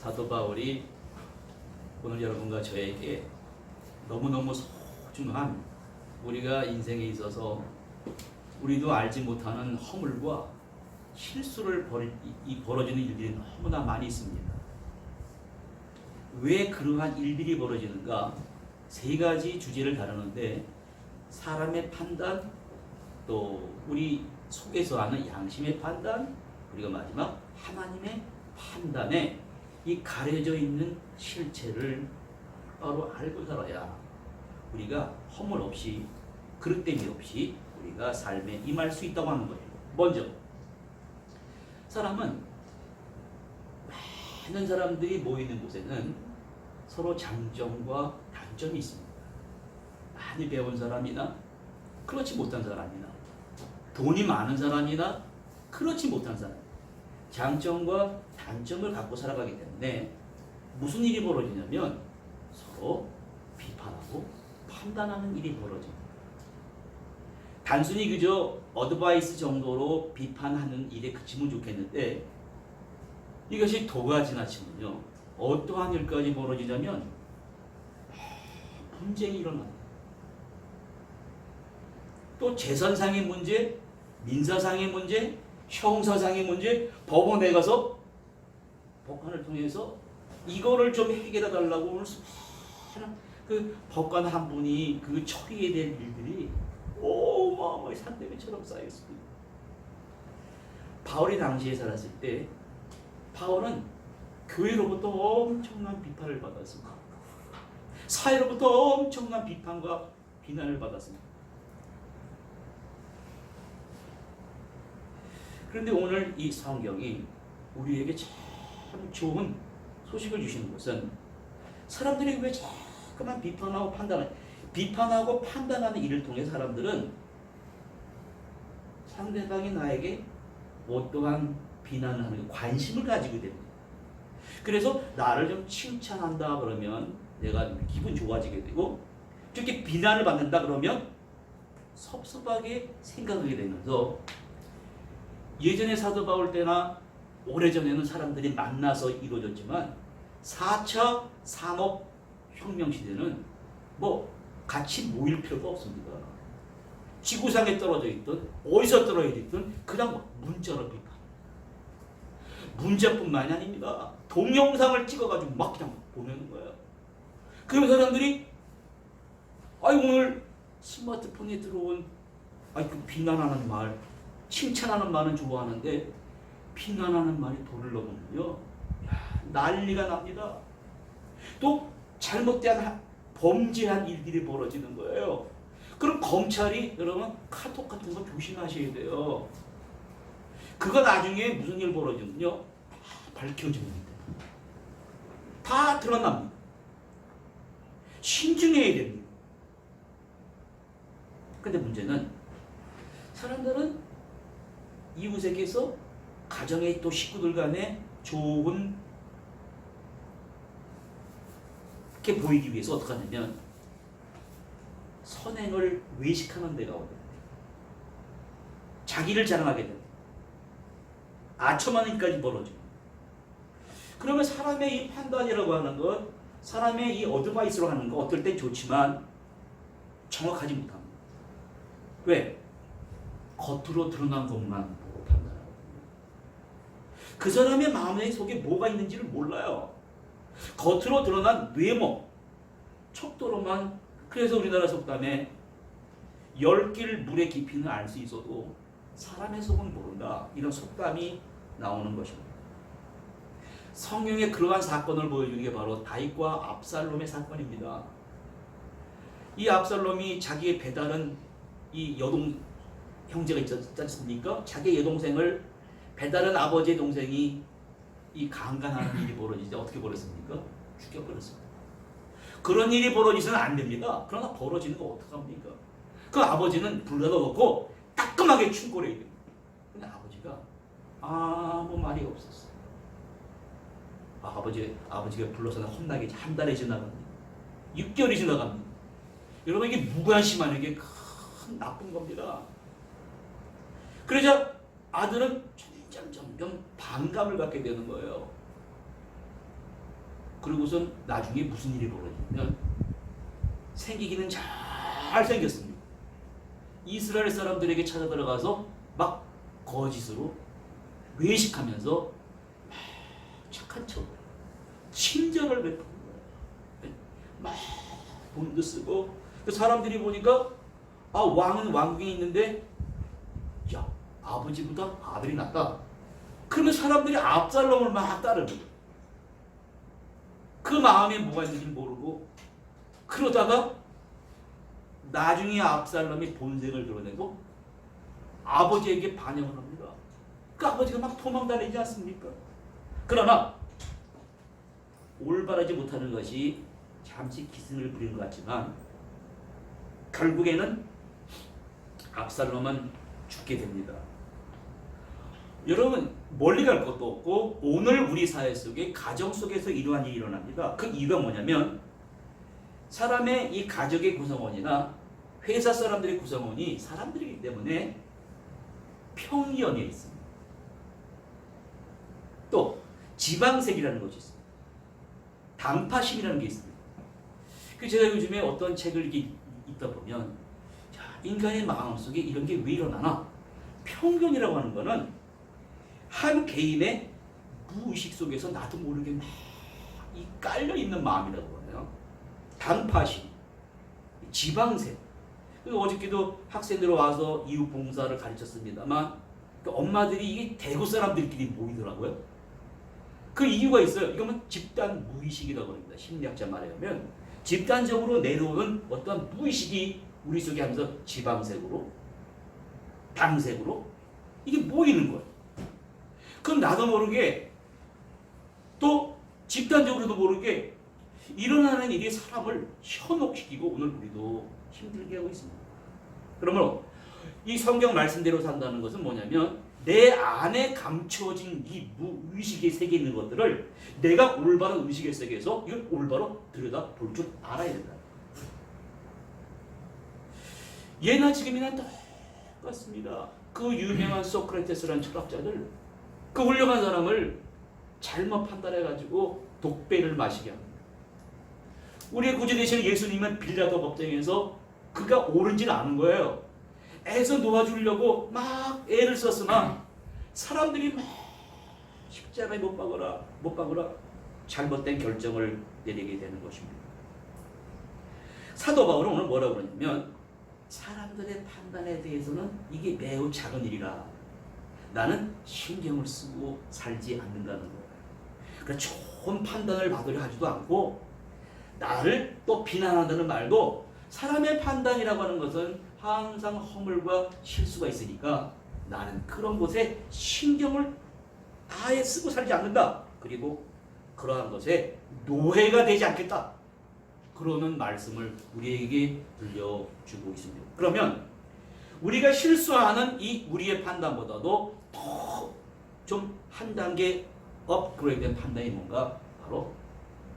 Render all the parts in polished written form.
사도 바울이 오늘 여러분과 저에게 너무너무 소중한, 우리가 인생에 있어서 우리도 알지 못하는 허물과 실수를 벌어지는 일들이 너무나 많이 있습니다. 왜 그러한 일들이 벌어지는가? 세 가지 주제를 다루는데, 사람의 판단, 또 우리 속에서 하는 양심의 판단, 그리고 마지막 하나님의 판단에 이 가려져 있는 실체를 바로 알고 살아야 우리가 허물 없이, 그릇됨이 없이 우리가 삶에 임할 수 있다고 하는 거예요. 먼저 사람은, 많은 사람들이 모이는 곳에는 서로 장점과 단점이 있습니다. 많이 배운 사람이나 그렇지 못한 사람이나, 돈이 많은 사람이나 그렇지 못한 사람, 장점과 단점을 갖고 살아가기 때문에 무슨 일이 벌어지냐면 서로 비판하고 판단하는 일이 벌어집니다. 단순히 그저 어드바이스 정도로 비판하는 일에 그치면 좋겠는데, 이것이 도가 지나치면요 어떠한 일까지 벌어지냐면 분쟁이 일어납니다. 또 재산상의 문제, 민사상의 문제, 형사상의 문제, 법원에 가서 법관을 통해서 이거를 좀 해결해 달라고 오늘 수많은 그 법관 한 분이 그 처리해야 될 일들이 어마어마하게 산더미처럼 쌓였습니다. 바울이 당시에 살았을 때 바울은 교회로부터 엄청난 비판을 받았습니다. 사회로부터 엄청난 비판과 비난을 받았습니다. 그런데 오늘 이 성경이 우리에게 참 좋은 소식을 주시는 것은, 사람들이 왜 자꾸만 비판하고 판단하는 일을 통해 사람들은 상대방이 나에게 어떠한 비난을 하는 관심을 가지게 됩니다. 그래서 나를 좀 칭찬한다 그러면 내가 기분 좋아지게 되고, 저렇게 비난을 받는다 그러면 섭섭하게 생각하게 되면서, 예전에 사도 바울 때나 오래전에는 사람들이 만나서 이루어졌지만 4차 산업혁명 시대는 뭐 같이 모일 필요가 없습니다. 지구상에 떨어져 있든 어디서 떨어져 있든 그냥 문자로 비판. 문자뿐만이 아닙니다. 동영상을 찍어가지고 막 그냥 보내는 거예요. 그러면 사람들이 오늘 스마트폰에 들어온 그 비난하는 말, 칭찬하는 말은 좋아하는데 비난하는 말이 도를 넘으면요 난리가 납니다. 또 잘못된 범죄한 일들이 벌어지는 거예요. 그럼 검찰이 여러분 카톡 같은 거 조심하셔야 돼요. 그거 나중에 무슨 일 벌어지면요 다 밝혀집니다. 다 드러납니다. 신중해야 됩니다. 근데 문제는 사람들은 이웃에게서, 가정의 또 식구들 간에 좋은 게 보이기 위해서 어떻게 하냐면 선행을 외식하는 데가 오거든요. 자기를 자랑하게 됩니다. 아첨하는 일까지 벌어져요. 그러면 사람의 이 판단이라고 하는 것, 사람의 이 어드바이스로 하는 것, 어떨 땐 좋지만 정확하지 못합니다. 왜? 겉으로 드러난 것만 보고 판단하거든요. 그 사람의 마음의 속에 뭐가 있는지를 몰라요. 겉으로 드러난 외모, 척도로만. 그래서 우리나라 속담에 10길 물의 깊이는 알 수 있어도 사람의 속은 모른다, 이런 속담이 나오는 것입니다. 성경에 그러한 사건을 보여주는 게 바로 다윗과 압살롬의 사건입니다. 이 압살롬이 자기의 배다른 이 여동 형제가 있지 않습니까? 자기 여동생을 배다른 아버지의 동생이 이 강간하는 일이 벌어지지 어떻게 벌었습니까? 죽여버렸습니다. 그런 일이 벌어지서는 안 됩니다. 그러나 벌어지는 거 어떡합니까? 그 아버지는 불러다 놓고 따끔하게 충고를 해야 됩니다. 근데 아버지가 아무 말이 없었어요. 아버지가 불러서는 혼나기 한 달이 지나갑니다. 6개월이 지나갑니다. 여러분, 이게 무관심한 게 큰 나쁜 겁니다. 그러자 아들은 점점 반감을 갖게 되는 거예요. 그러고선 나중에 무슨 일이 벌어지냐면 생기기는 잘 생겼습니다. 이스라엘 사람들에게 찾아 들어가서 막 거짓으로 외식하면서 막 착한 척 친절을 베푸는 거예요. 막 돈도 쓰고 그 사람들이 보니까 아 왕은 왕궁에 있는데 야 아버지보다 아들이 낫다. 그러면 사람들이 압살롬을 막 따르는 그 마음에 뭐가 있는지 모르고 그러다가 나중에 압살롬이 본색을 드러내고 아버지에게 반역을 합니다. 그 아버지가 막 도망다니지 않습니까? 그러나 올바르지 못하는 것이 잠시 기승을 부리는 것 같지만 결국에는 압살롬은 죽게 됩니다. 여러분 멀리 갈 것도 없고 오늘 우리 사회 속에 가정 속에서 이러한 일이 일어납니다. 그 이유가 뭐냐면 사람의 이 가족의 구성원이나 회사 사람들의 구성원이 사람들이기 때문에 평연에 있습니다. 또 지방색이라는 것이 있습니다. 당파심이라는 게 있습니다. 그 제가 요즘에 어떤 책을 읽다 보면 자, 인간의 마음속에 이런 게 왜 일어나나? 편견이라고 하는 거는 한 개인의 무의식 속에서 나도 모르게 막 이 깔려있는 마음이라고 하네요. 당파심, 지방색. 어저께도 학생들 와서 이웃봉사를 가르쳤습니다만 그 엄마들이 이게 대구 사람들끼리 모이더라고요. 그 이유가 있어요. 이거는 집단 무의식이라고 합니다. 심리학자 말에 의하면 집단적으로 내려오는 어떠한 무의식이 우리 속에 하면서 지방색으로 당색으로 이게 모이는 거예요. 그럼 나도 모르게 또 집단적으로도 모르게 일어나는 일이 사람을 현혹시키고 오늘 우리도 힘들게 하고 있습니다. 그러므로 이 성경 말씀대로 산다는 것은 뭐냐면 내 안에 감춰진 이 무의식의 세계에 있는 것들을 내가 올바른 의식의 세계에서 이걸 올바로 들여다 볼 줄 알아야 된다. 예나 지금이나 똑같습니다. 그 유명한 소크라테스라는 철학자들 그 훌륭한 사람을 잘못 판단해가지고 독배를 마시게 합니다. 우리의 구주 되시는 예수님은 빌라도 법정에서 그가 옳은지는 아는 거예요. 애서 놓아주려고 막 애를 썼으나 사람들이 막 십자가에 못 박으라 잘못된 결정을 내리게 되는 것입니다. 사도 바울은 오늘 뭐라고 그러냐면 사람들의 판단에 대해서는 이게 매우 작은 일이라 나는 신경을 쓰고 살지 않는다는 거예요. 그러니까 좋은 판단을 받으려 하지도 않고 나를 또 비난한다는 말도 사람의 판단이라고 하는 것은 항상 허물과 실수가 있으니까 나는 그런 것에 신경을 아예 쓰고 살지 않는다. 그리고 그러한 것에 노예가 되지 않겠다. 그러는 말씀을 우리에게 들려주고 있습니다. 그러면 우리가 실수하는 이 우리의 판단보다도 더 좀 한 단계 업그레이드된 판단이 뭔가? 바로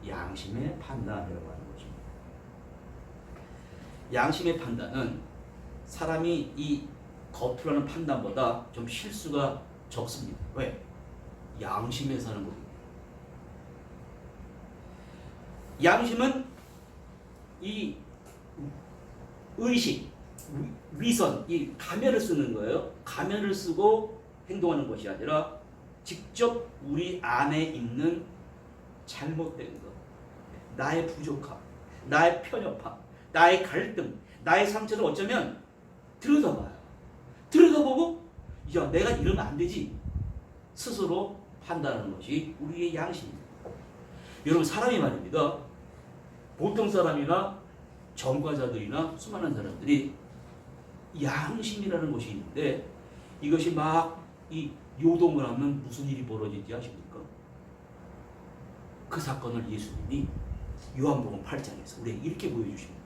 양심의 판단이라고 하는 것입니다. 양심의 판단은 사람이 이 겉으로 하는 판단보다 좀 실수가 적습니다. 왜? 양심에서 하는 겁니다. 양심은 이 의식, 위선, 이 가면을 쓰는 거예요. 가면을 쓰고 행동하는 것이 아니라 직접 우리 안에 있는 잘못된 것, 나의 부족함, 나의 편협함, 나의 갈등, 나의 상처를 어쩌면 들여다봐요. 들여다보고 야 내가 이러면 안 되지 스스로 판단하는 것이 우리의 양심입니다. 여러분 사람이 말입니다. 보통 사람이나 전과자들이나 수많은 사람들이 양심이라는 것이 있는데 이것이 막 이 요동을 하면 무슨 일이 벌어지지 아십니까? 그 사건을 예수님이 요한복음 8장에서 우리에게 이렇게 보여주십니다.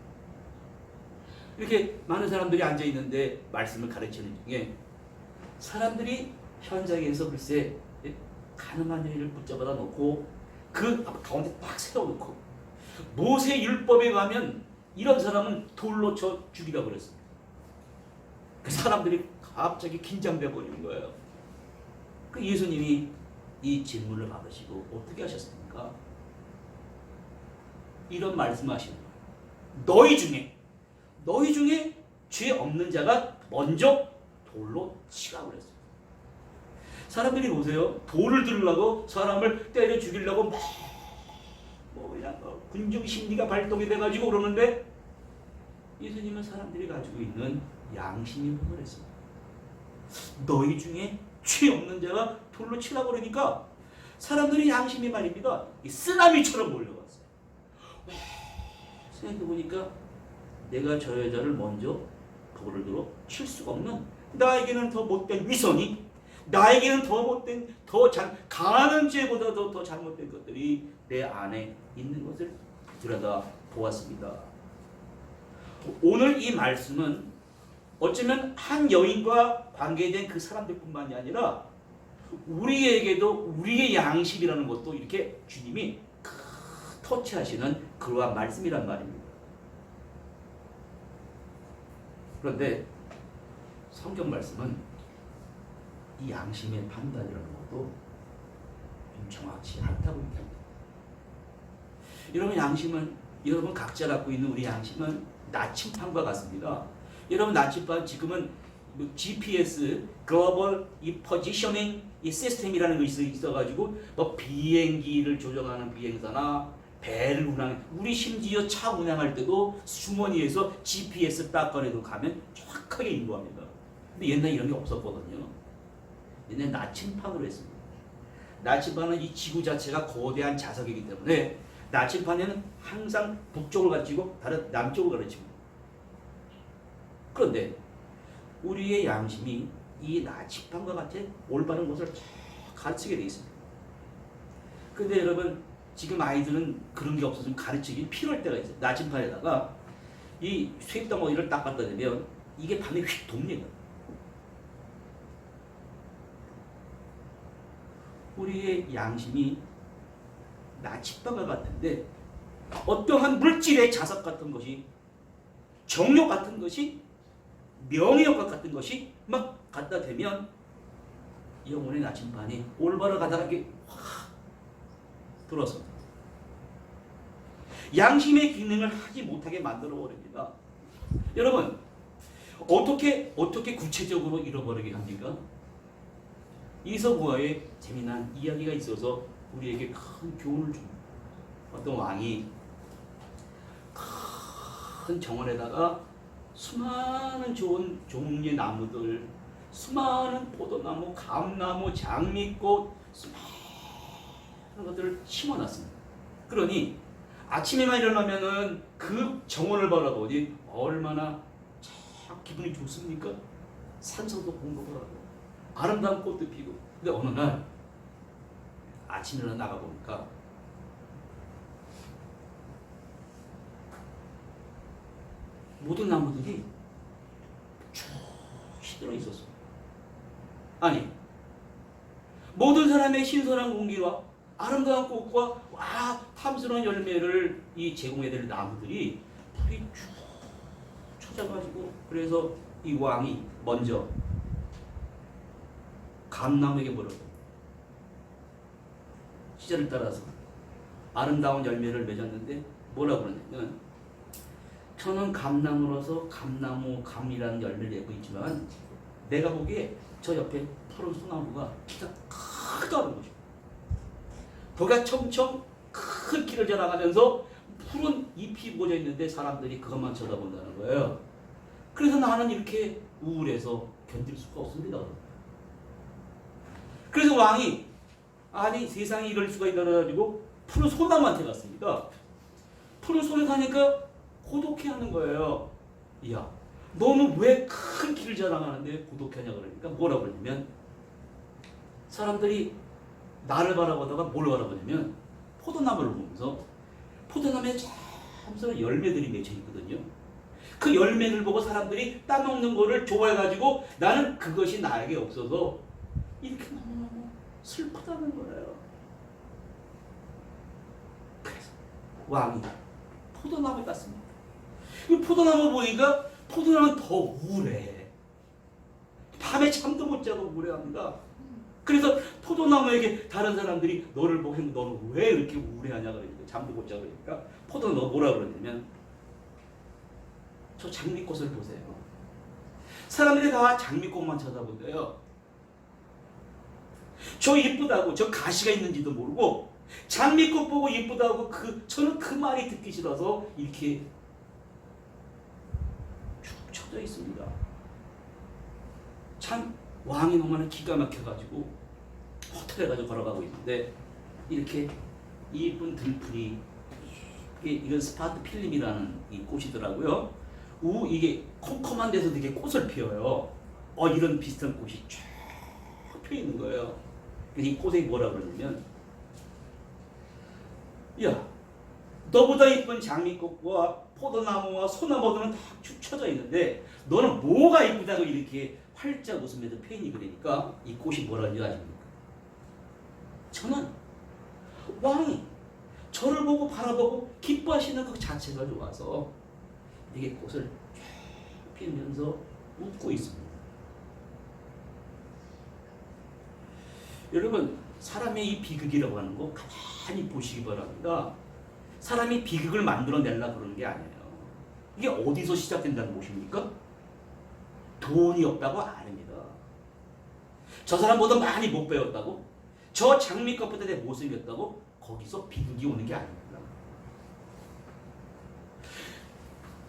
이렇게 많은 사람들이 앉아있는데 말씀을 가르치는 중에 사람들이 현장에서 글쎄 가늠한 여인을 붙잡아다 놓고 그 가운데 딱 세워놓고 모세 율법에 가면 이런 사람은 돌로 쳐 죽이라고 그랬습니다. 그 사람들이 갑자기 긴장돼 버리는 거예요. 그 예수님이 이 질문을 받으시고 어떻게 하셨습니까? 이런 말씀하시는 거예요. 너희 중에 죄 없는 자가 먼저 돌로 치라고 그랬어요. 사람들이 보세요. 돌을 들으려고 사람을 때려 죽이려고 그냥 군중 심리가 발동이 돼가지고 그러는데 예수님은 사람들이 가지고 있는 양심이 그랬습니다. 너희 중에 죄 없는 자가 돌로 치라고 그러니까 사람들이 양심이 말입니다. 이 쓰나미처럼 몰려왔어요. 생각해보니까 내가 저 여자를 먼저 돌을 들어 칠 수가 없는, 나에게는 더 못된 위선이, 나에게는 더 못된, 강한 죄보다 더 잘못된 것들이 내 안에 있는 것을 들여다 보았습니다. 오늘 이 말씀은 어쩌면 한 여인과 관계된 그 사람들뿐만이 아니라 우리에게도 우리의 양심이라는 것도 이렇게 주님이 터치하시는 그러한 말씀이란 말입니다. 그런데 성경 말씀은 이 양심의 판단이라는 것도 좀 정확치 않다고 얘기합니다. 여러분 양심은, 여러분 각자 갖고 있는 우리 양심은 나침판과 같습니다. 여러분 나침판 지금은 GPS 글로벌 이 포지셔닝 이 시스템이라는 것이 있어가지고 뭐 비행기를 조정하는 비행사나 배를 운항, 우리 심지어 차 운항할 때도 주머니에서 GPS 딱 꺼내도 가면 정확하게 인도합니다. 근데 옛날에 이런 게 없었거든요. 옛날에 나침판으로 했습니다. 나침판은 이 지구 자체가 거대한 자석이기 때문에 나침판에는 항상 북쪽을 가르치고 다른 남쪽을 가르칩니다. 그런데 우리의 양심이 이 나침판과 같이 올바른 것을 가르치게 되어 있습니다. 그런데 여러분 지금 아이들은 그런 게 없어서 좀 가르치기 필요할 때가 있어요. 나침판에다가 이 쇳덩어리를 딱 갖다 대면 이게 밤에 휙 돕니다. 우리의 양심이 나침반과 같은데 어떠한 물질의 자석 같은 것이, 정욕 같은 것이, 명예욕 같은 것이 막 갖다 대면 영혼의 나침반이 올바로 가다가 이렇게 확 들어서 양심의 기능을 하지 못하게 만들어 버립니다. 여러분 어떻게 구체적으로 잃어버리게 합니까? 이서부화의 재미난 이야기가 있어서 우리에게 큰 교훈을 줍니다. 어떤 왕이 큰 정원에다가 수많은 좋은 종류의 나무들, 수많은 포도나무, 감나무, 장미꽃, 수많은 것들을 심어놨습니다. 그러니 아침에만 일어나면은 그 정원을 바라보니 얼마나 참 기분이 좋습니까? 산소도 공급을 하고 아름다운 꽃도 피고. 근데 어느 날 아침에 나가 보니까 모든 나무들이 쭉 시들어 있었어. 아니, 모든 사람의 신선한 공기와 아름다운 꽃과 탐스러운 열매를 이 제공해드릴 나무들이 불이 쭉 쳐져가지고, 그래서 이 왕이 먼저 감나무에게 물어요. 시절을 따라서 아름다운 열매를 맺었는데 뭐라고 그러냐면, 저는 감나무로서 감이라는 열매를 내고 있지만 내가 보기에 저 옆에 푸른 소나무가 키가 크다는 거죠. 덕가 첨첨 큰 키를 자라가면서 푸른 잎이 꽂아 있는데 사람들이 그것만 쳐다본다는 거예요. 그래서 나는 이렇게 우울해서 견딜 수가 없습니다. 그래서 왕이 아니 세상에 이럴 수가 있나 가지고 푸른 소나무한테 갔습니다. 푸른 소나무 가니까 고독해하는 거예요. 야, 너는 왜 큰 키를 자랑하는데 고독해하냐 그러니까 뭐라고 그러냐면, 사람들이 나를 바라보다가 뭘 바라보냐면 포도나무를 보면서 포도나무에 참스러운 열매들이 맺혀 있거든요. 그 열매를 보고 사람들이 따먹는 거를 좋아해가지고 나는 그것이 나에게 없어서 이렇게 너무너무 슬프다는 거예요. 그래서 왕이 포도나무에 갔습니다. 이 포도나무 보니까 포도나무는 더 우울해. 밤에 잠도 못 자고 우울해합니다. 그래서 포도나무에게 다른 사람들이 너를 보고 너는 왜 이렇게 우울해하냐 그러니까 잠도 못 자고 그러니까 포도나무가 뭐라 그러냐면 저 장미꽃을 보세요. 사람들이 다 장미꽃만 쳐다본대요. 저 이쁘다고 저 가시가 있는지도 모르고 장미꽃 보고 이쁘다고 저는 그 말이 듣기 싫어서 이렇게 축 쳐져 있습니다. 참 왕이 너무나 기가 막혀가지고 호텔에 가지고 걸어가고 있는데 이렇게 이쁜 들풀이 이건 스파트 필름이라는 이 꽃이더라고요. 이게 컴컴한 데서 되게 꽃을 피워요. 이런 비슷한 꽃이 쫙 펴 있는 거예요. 그래서 이 꽃에 뭐라 그러냐면 야 너보다 이쁜 장미꽃과 포도나무와 소나무들은 다 축 처져 있는데 너는 뭐가 이쁘다고 이렇게 활짝 웃으면서 표현이 그러니까 이 꽃이 뭐라는 줄 아십니까? 저는 왕이 저를 보고 바라보고 기뻐하시는 그 자체가 좋아서 이게 꽃을 쫙 피우면서 웃고 있습니다. 여러분 사람의 이 비극이라고 하는 거 가만히 보시기 바랍니다. 사람이 비극을 만들어내려고 그러는 게 아니에요. 이게 어디서 시작된다는 것입니까? 돈이 없다고 아닙니다. 저 사람보다 많이 못 배웠다고? 저 장미꽃보다 내 못생겼다고? 거기서 비극이 오는 게 아닙니다.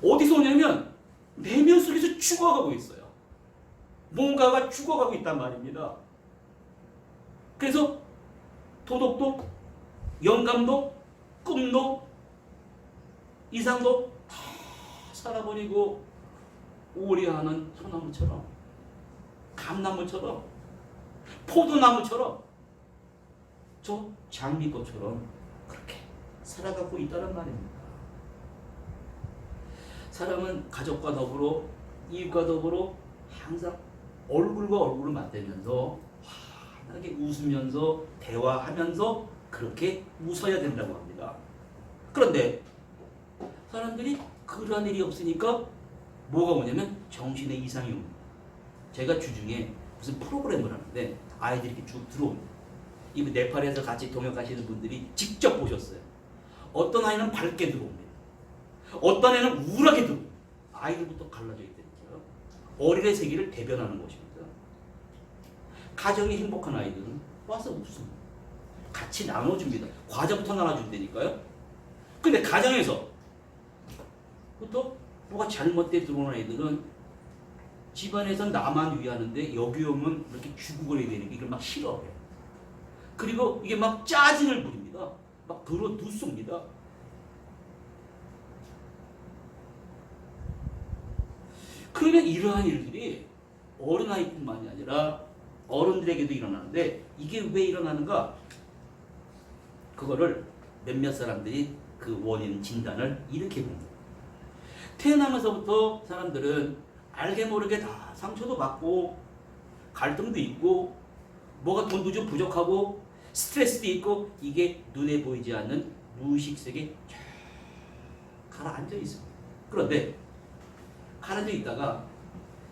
어디서 오냐면 내면 속에서 죽어가고 있어요. 뭔가가 죽어가고 있단 말입니다. 그래서 도덕도, 영감도, 꿈도, 이상도 다 살아버리고 우울해하는 소나무처럼, 감나무처럼, 포도나무처럼, 저 장미꽃처럼 그렇게 살아가고 있다는 말입니다. 사람은 가족과 더불어, 이웃과 더불어 항상 얼굴과 얼굴을 맞대면서 환하게 웃으면서 대화하면서 그렇게 웃어야 된다고 합니다. 그런데 사람들이 그러한 일이 없으니까 뭐가 오냐면 정신의 이상이 옵니다. 제가 주중에 무슨 프로그램을 하는데 아이들이 이렇게 쭉 들어옵니다. 이 네팔에서 같이 동역하시는 분들이 직접 보셨어요. 어떤 아이는 밝게 들어옵니다. 어떤 애는 우울하게 들어옵니다. 아이들부터 갈라져 있다니까요. 어린의 세계를 대변하는 것입니다. 가정이 행복한 아이들은 와서 웃습니다. 같이 나눠줍니다. 과자부터 나눠준다니까요. 근데 가정에서 부터 뭐가 잘못돼 들어오는 아이들은 집안에서 나만 위하는데 여기 오면 이렇게 죽어버려야 되는 게 이걸 막 싫어해요. 그리고 이게 막 짜증을 부립니다. 막 들어 눕습니다. 그러면 이러한 일들이 어린아이뿐만이 아니라 어른들에게도 일어나는데 이게 왜 일어나는가? 그거를 몇몇 사람들이 그 원인 진단을 이렇게 봅니다. 태어나면서부터 사람들은 알게 모르게 다 상처도 받고 갈등도 있고 뭐가 돈도 좀 부족하고 스트레스도 있고 이게 눈에 보이지 않는 무의식 속에 쫙 가라앉아 있습니다. 그런데 가라앉아 있다가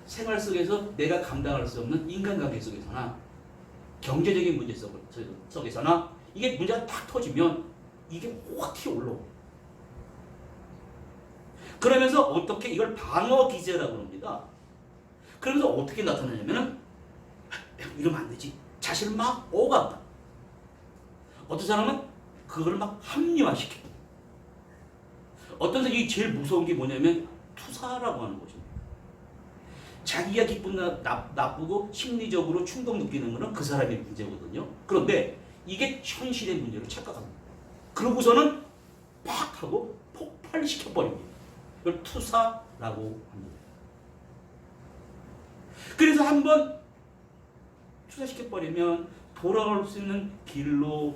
생활 속에서 내가 감당할 수 없는 인간관계 속에서나 경제적인 문제 속에서나 이게 문제가 딱 터지면 이게 확 튀어 올라옵니다. 그러면서 어떻게 이걸 방어 기제라고 합니다. 그러면서 어떻게 나타나냐면은 이러면 안 되지. 자신을 막 오간다. 어떤 사람은 그걸 막 합리화시켜. 어떤 사람이 제일 무서운 게 뭐냐면 투사라고 하는 것입니다. 자기가 기쁜 나쁘고 심리적으로 충동 느끼는 것은 그 사람의 문제거든요. 그런데 이게 현실의 문제로 착각합니다. 그러고서는 팍 하고 폭발시켜버립니다. 이걸 투사라고 합니다. 그래서 한번 투사시켜버리면 돌아올 수 있는 길로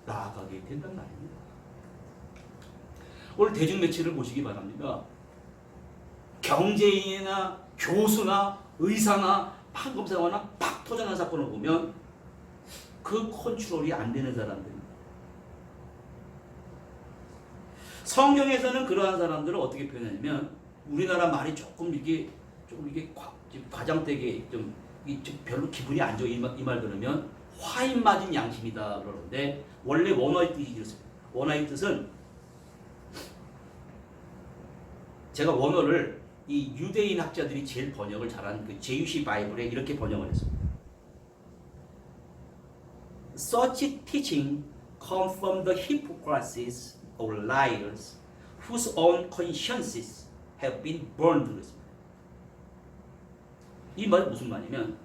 나아가게 된단 말입니다. 오늘 대중매체를 보시기 바랍니다. 경제인이나 교수나 의사나 판검사나 팍 터져난 사건을 보면 그 컨트롤이 안 되는 사람들입니다. 성경에서는 그러한 사람들을 어떻게 표현하냐면 우리나라 말이 조금 이게 과장되게 좀 별로 기분이 안 좋아 이 말 들으면 화인 맞은 양심이다 그러는데 원래 원어의 뜻이 이렇습니다. 원어의 뜻은 제가 원어를 이 유대인 학자들이 제일 번역을 잘한 그 제유시 바이블에 이렇게 번역을 했습니다. Such teaching come from the hypocrisies of liars whose own consciences have been burned. 그랬습니다. 이 말은 무슨 말이냐면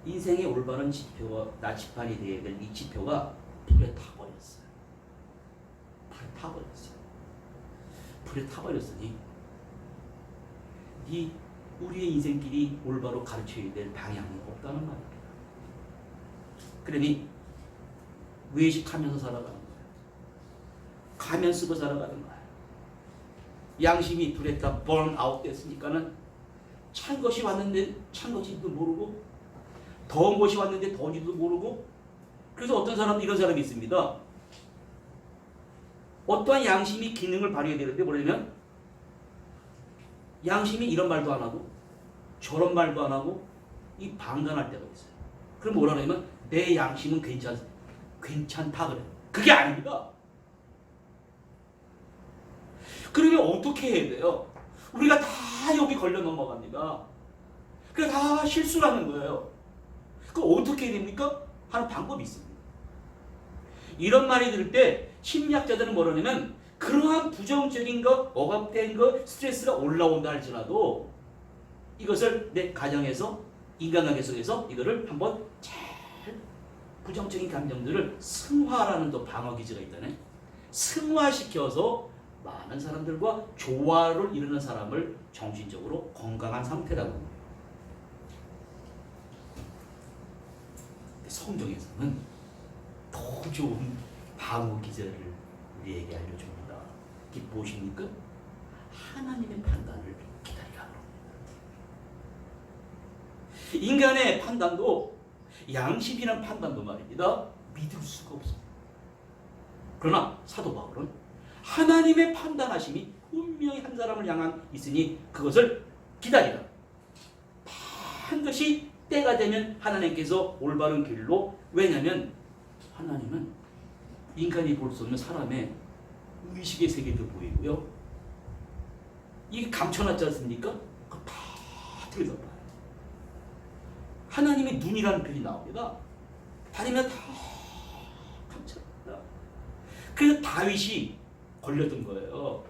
인생의 올바른 지표와 나치판이 되어야 될 이 지표가 불에 타버렸어요. 불에 타버렸어요. 불에 타버렸으니 이 우리의 인생길이 올바로 가르쳐야 될 방향이 없다는 말입니다. 그러니 외식하면서 살아가는 거예요. 가면 쓰고 살아가는 거예요. 양심이 불에 다 번아웃 됐으니까는 찬 것이 왔는데 찬 것인지도 모르고 더운 것이 왔는데 더운지도 모르고 그래서 어떤 사람은 이런 사람이 있습니다. 어떠한 양심이 기능을 발휘해야 되는데 뭐냐면 양심이 이런 말도 안 하고 저런 말도 안 하고 이 방관할 때가 있어요. 그럼 뭐라 그러냐면 내 양심은 괜찮다 그래요. 그게 아닙니다. 그러면 어떻게 해야 돼요? 우리가 다 여기 걸려 넘어갑니다. 그게 다 실수라는 거예요. 그럼 어떻게 해야 됩니까? 하는 방법이 있습니다. 이런 말이 들을 때 심리학자들은 뭐라냐면 그러한 부정적인 것, 억압된 것, 스트레스가 올라온다 할지라도 이것을 내 가정에서 인간관계 속에서 이거를 한번 잘 부정적인 감정들을 승화라는 또 방어 기제가 있다네. 승화시켜서 많은 사람들과 조화를 이루는 사람을 정신적으로 건강한 상태라고 합니다. 성경에서는 더 좋은 방어 기제를 우리에게 알려줍니다. 이게 무엇입니까? 하나님의 판단을 기다리라 합니다. 인간의 판단도 양심이란 판단도 말입니다. 믿을 수가 없습니다. 그러나 사도 바울은 하나님의 판단하심이 분명히 한 사람을 향한 있으니 그것을 기다리라. 반드시 때가 되면 하나님께서 올바른 길로, 왜냐하면 하나님은 인간이 볼 수 없는 사람의 의식의 세계도 보이고요. 이게 감춰놨지 않습니까? 그거 다 들여다봐요. 하나님의 눈이라는 글이 나옵니다. 다니면 다 감춰놨다. 그래서 다윗이 걸렸던 거예요.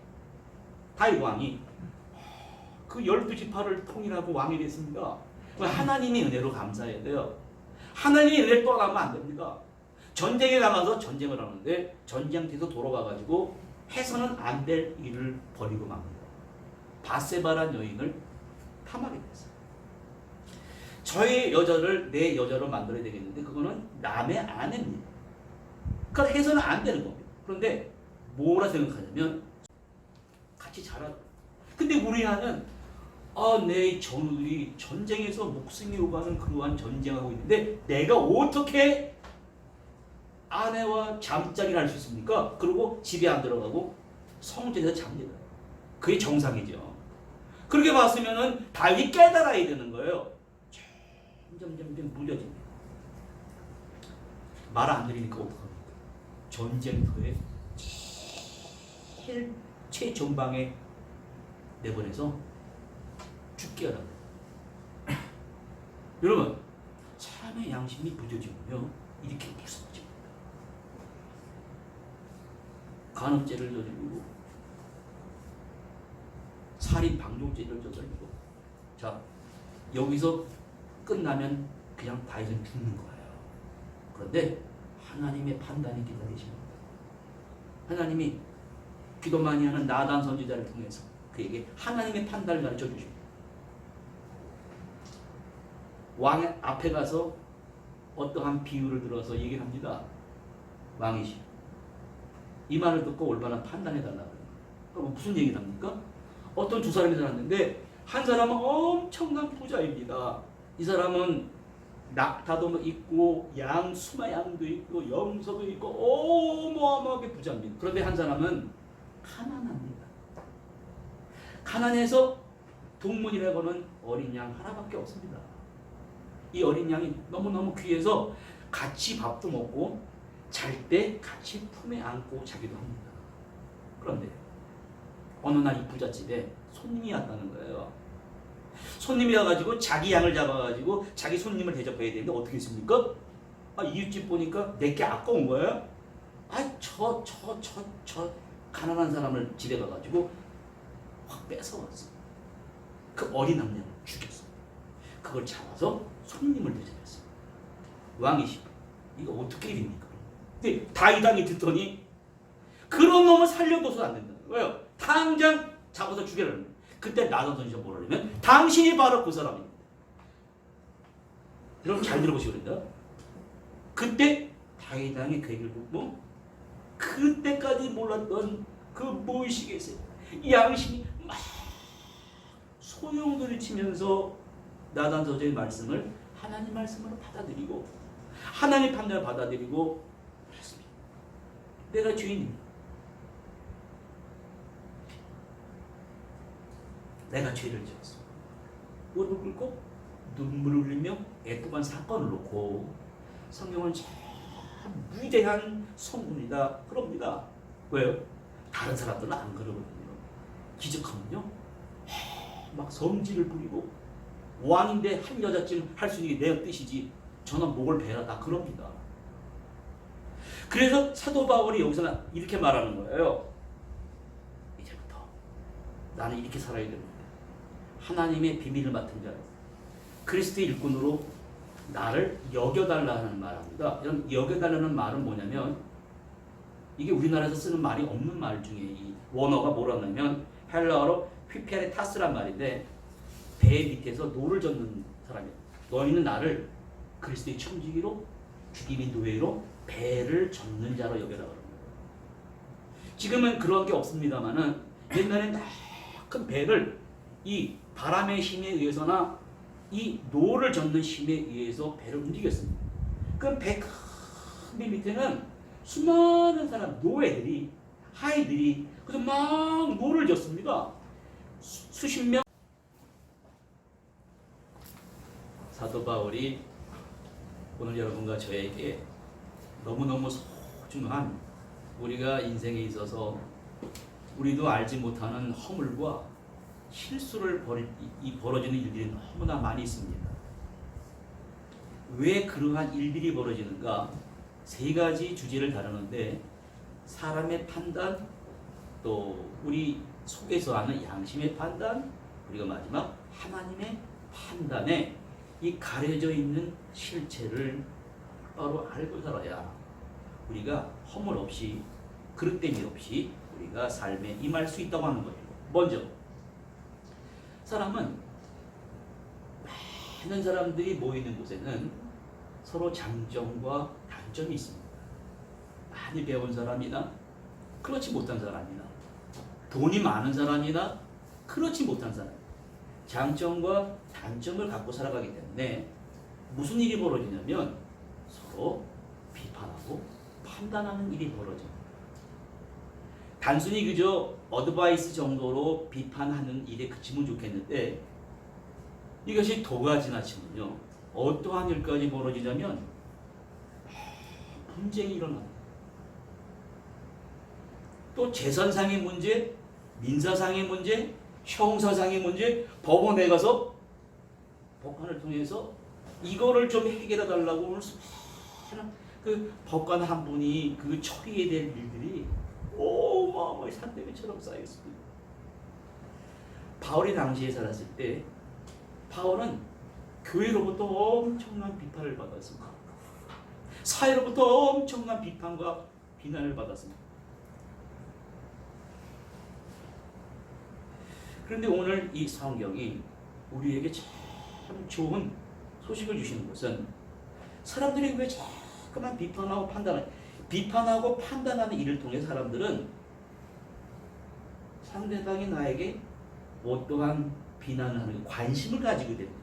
다윗 왕이 그 12지파를 통일하고 왕이 됐습니다. 하나님의 은혜로 감사해야 돼요. 하나님의 은혜를 떠나면 안 됩니다. 전쟁에 나가서 전쟁을 하는데 전쟁터에서 돌아가가지고 해서는 안 될 일을 벌이고 맙니다. 바세바란 여인을 탐하게 됐어요. 저의 여자를 내 여자로 만들어야 되겠는데 그거는 남의 아내입니다. 그러니까 해서는 안 되는 겁니다. 그런데 뭐라 생각하냐면 같이 자라고. 근데 우리나라는 내 전우들이 전쟁에서 목숨이 오가는 그러한 전쟁하고 있는데 내가 어떻게 아내와 잠자리를 할 수 있습니까? 그리고 집에 안 들어가고 성전에서 잡니다. 그게 정상이죠. 그렇게 봤으면은 다윗이 깨달아야 되는 거예요. 점점 무뎌집니다. 말 안 들으니까 어떡합니까? 전쟁터에 제일 최전방에 내보내서 죽게 하라고. 여러분, 사람의 양심이 무뎌지면 이렇게 무서워집니다. 간음죄를 저지르고 살인 방종죄를 저지르고, 자 여기서 끝나면 그냥 다윗은 죽는 거예요. 그런데 하나님의 판단이 기다리십니다. 하나님이 기도 많이 하는 나단 선지자를 통해서 그에게 하나님의 판단을 가르쳐 주십니다. 왕 앞에 가서 어떠한 비유를 들어서 얘기를 합니다. 왕이시 이 말을 듣고 올바른 판단해달라고. 그럼 무슨 얘기를 합니까? 어떤 두 사람이 살았는데 한 사람은 엄청난 부자입니다. 이 사람은 낙타도 있고 수마양도 있고 염소도 있고 어마어마하게 부자입니다. 그런데 한 사람은 가난합니다. 가난해서 동물이라고는 어린 양 하나밖에 없습니다. 이 어린 양이 너무너무 귀해서 같이 밥도 먹고 잘 때 같이 품에 안고 자기도 합니다. 그런데 어느 날 이 부잣집에 손님이 왔다는 거예요. 손님이 와가지고 자기 양을 잡아가지고 자기 손님을 대접해야 되는데 어떻게 했습니까? 이웃집 보니까 내게 아까운 거예요. 저 가난한 사람을 집에 가가지고 확 뺏어왔어. 그 어린 남녀를 죽였어. 그걸 잡아서 손님을 대접했어. 왕이시 이거 어떻게 일입니까? 근데 다윗왕이 듣더니 그런 놈을 살려둬서 안 된다는 거예요. 당장 잡아서 죽여라는 거예요. 그때 나단 던져 뭐라냐면 당신이 바로 그 사람입니다. 여러분 잘 들어보시고 그런다. 그때 다윗왕이 그 얘기를 듣고 그때까지 몰랐던 그 무의식에서 양심이 막 소용돌이 치면서 나단 저자의 말씀을 하나님 말씀으로 받아들이고 하나님 판단을 받아들이고 그렇습니다. 내가 죄인입니다. 내가 죄를 지었어. 무릎을 꿇고 눈물을 흘리며 애통한 사건을 놓고 성경은 참 위대한 성문이다 그럽니다. 왜요? 다른 사람들은 안 그러거든요. 기적하면요 막 성질을 부리고 왕인데 한 여자쯤 할 수 있는 게 내 뜻이지 저는 목을 베라 다 그럽니다. 그래서 사도 바울이 여기서는 이렇게 말하는 거예요. 이제부터 나는 이렇게 살아야 됩니다. 하나님의 비밀을 맡은 자 그리스도의 일꾼으로 나를 여겨달라는 말합니다. 이런 여겨달라는 말은 뭐냐면 이게 우리나라에서 쓰는 말이 없는 말 중에 이 원어가 뭐라냐면 헬라어로 휘페레타스란 말인데 배 밑에서 노를 젓는 사람이에요. 너희는 나를 그리스도의 청지기로 죽임의 노예로 배를 젓는 자로 여겨라 그러는 거예요. 지금은 그런 게 없습니다만은 옛날에는 큰 배를 이 바람의 힘에 의해서나 이 노를 젓는 힘에 의해서 배를 움직였습니다. 그 배 큰 밑에는 수많은 사람 노예들이 하이들이 그래서 막 노를 젓습니다. 수십 명. 사도 바울이 오늘 여러분과 저에게 너무너무 소중한 우리가 인생에 있어서 우리도 알지 못하는 허물과 실수를 벌어지는 일들이 너무나 많이 있습니다. 왜 그러한 일들이 벌어지는가? 세 가지 주제를 다루는데 사람의 판단, 또 우리 속에서 하는 양심의 판단, 그리고 마지막 하나님의 판단에 이 가려져 있는 실체를 바로 알고 살아야 우리가 허물 없이 그릇됨이 없이 우리가 삶에 임할 수 있다고 하는 거예요. 먼저 사람은 많은 사람들이 모이는 곳에는 서로 장점과 단점이 있습니다. 많이 배운 사람이나 그렇지 못한 사람이나 돈이 많은 사람이나 그렇지 못한 사람 장점과 단점을 갖고 살아가기 때문에 무슨 일이 벌어지냐면 서로 비판하고 판단하는 일이 벌어집니다. 단순히 그저 어드바이스 정도로 비판하는 일에 그치면 좋겠는데 이것이 도가 지나치면요 어떠한 일까지 벌어지냐면 분쟁이 일어납니다. 또 재산상의 문제, 민사상의 문제, 형사상의 문제, 법원에 가서 법관을 통해서 이거를 좀 해결해 달라고 오늘 그 법관 한 분이 그 처리해야 될 일들이 어마어마하게 산더미처럼 쌓였습니다. 바울이 당시에 살았을 때 바울은 교회로부터 엄청난 비판을 받았습니다. 사회로부터 엄청난 비판과 비난을 받았습니다. 그런데 오늘 이 성경이 우리에게 참 좋은 소식을 주시는 것은 사람들이 왜 자꾸만 비판하고 판단하는 일을 통해 사람들은 상대방이 나에게 어떠한 비난을 하는 관심을 가지게 됩니다.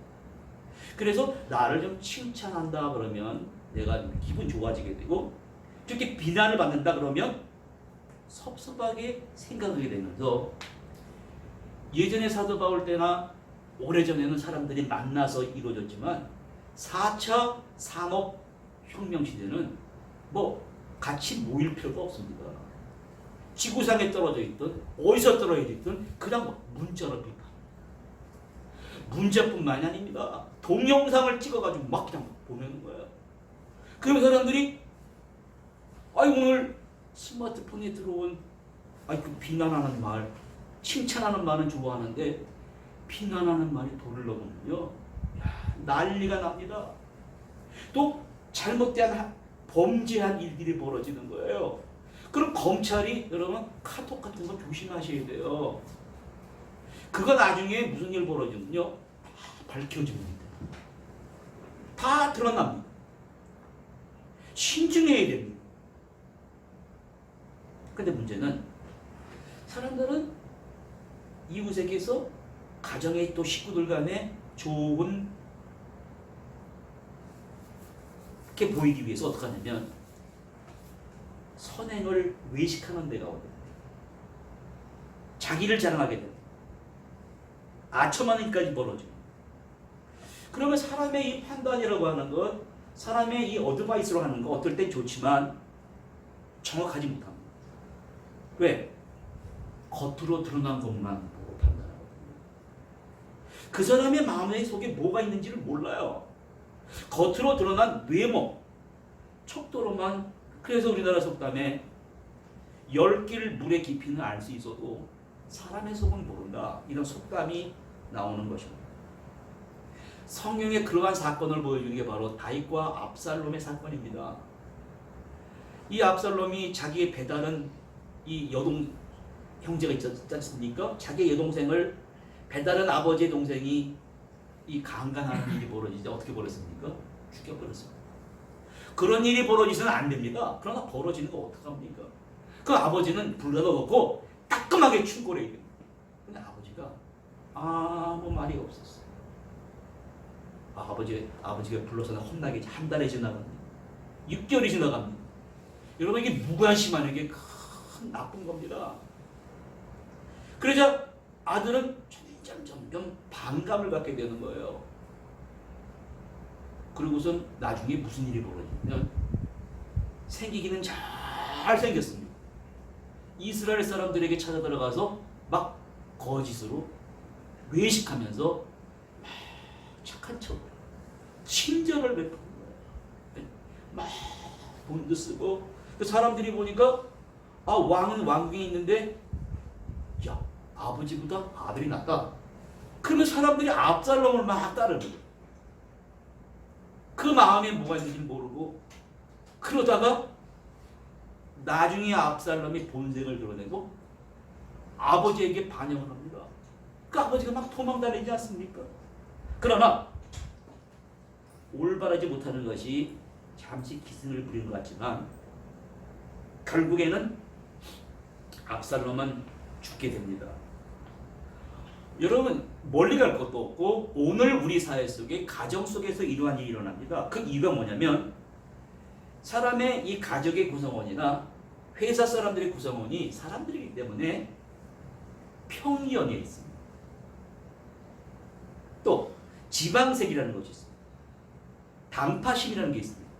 그래서 나를 좀 칭찬한다 그러면 내가 기분 좋아지게 되고 이렇게 비난을 받는다 그러면 섭섭하게 생각하게 되면서 예전에 사도 바울 때나 오래전에는 사람들이 만나서 이루어졌지만 4차 산업혁명 시대는 뭐 같이 모일 필요가 없습니다. 지구상에 떨어져 있든 어디서 떨어져 있든 그냥 문자로 비판. 문자뿐만이 아닙니다. 동영상을 찍어가지고 막 그냥 보내는 거예요. 그럼 사람들이 오늘 스마트폰에 들어온 그 비난하는 말, 칭찬하는 말은 좋아하는데 비난하는 말이 도를 넘으면요, 난리가 납니다. 또 잘못된 범죄한 일들이 벌어지는 거예요. 그럼 검찰이 여러분 카톡 같은 거 조심하셔야 돼요. 그거 나중에 무슨 일 벌어지면요, 다 밝혀집니다. 다 드러납니다. 신중해야 됩니다. 근데 문제는 사람들은 이웃에게서 가정의 또 식구들 간에 좋은 게 보이기 위해서 어떻게 하냐면 선행을 외식하는 데가 오거든요. 자기를 자랑하게 됩니다. 아첨하는 일까지 벌어져요. 그러면 사람의 이 판단이라고 하는 것, 사람의 이 어드바이스로 하는 거 어떨 땐 좋지만 정확하지 못합니다. 왜? 겉으로 드러난 것만 보고 판단하거든요. 그 사람의 마음의 속에 뭐가 있는지를 몰라요. 겉으로 드러난 외모, 척도로만. 그래서 우리나라 속담에 10길 물의 깊이는 알 수 있어도 사람의 속은 모른다, 이런 속담이 나오는 것입니다. 성경에 그러한 사건을 보여주는 게 바로 다윗과 압살롬의 사건입니다. 이 압살롬이 자기의 배다른 이 여동 형제가 있지 않습니까? 자기의 여동생을 배다른 아버지의 동생이 이 강간하는 일이 벌어지지 어떻게 벌었습니까? 죽여버렸습니다. 그런 일이 벌어지서는 안 됩니다. 그러나 벌어지는 거 어떡합니까? 그 아버지는 불러다 놓고 따끔하게 충고를 해요. 근데 아버지가 아무 말이 없었어요. 아버지가 불러서 혼나게 한 달이 지나갑니다. 6개월이 지나갑니다. 여러분, 이게 무관심한 게 큰 나쁜 겁니다. 그러자 아들은 점점 반감을 갖게 되는 거예요. 그리고선 나중에 무슨 일이 벌어지냐면 생기기는 잘 생겼습니다. 이스라엘 사람들에게 찾아 들어가서 막 거짓으로 외식하면서 착한 척, 친절을 베푸는 거예요. 막 돈도 쓰고. 사람들이 보니까 왕은 왕궁에 있는데 야, 아버지보다 아들이 낫다. 그러면 사람들이 압살롬을 막 따르는 거예요. 그 마음에 뭐가 있는지 모르고. 그러다가 나중에 압살롬이 본색을 드러내고 아버지에게 반영을 합니다. 그 아버지가 막 도망다니지 않습니까? 그러나 올바르지 못하는 것이 잠시 기승을 부리는 것 같지만 결국에는 압살롬은 죽게 됩니다. 여러분, 멀리 갈 것도 없고 오늘 우리 사회 속에 가정 속에서 이러한 일이 일어납니다. 그 이유가 뭐냐면 사람의 이 가족의 구성원이나 회사 사람들의 구성원이 사람들이기 때문에 편견이 있습니다. 또 지방색이라는 것이 있습니다. 단파심이라는 게 있습니다.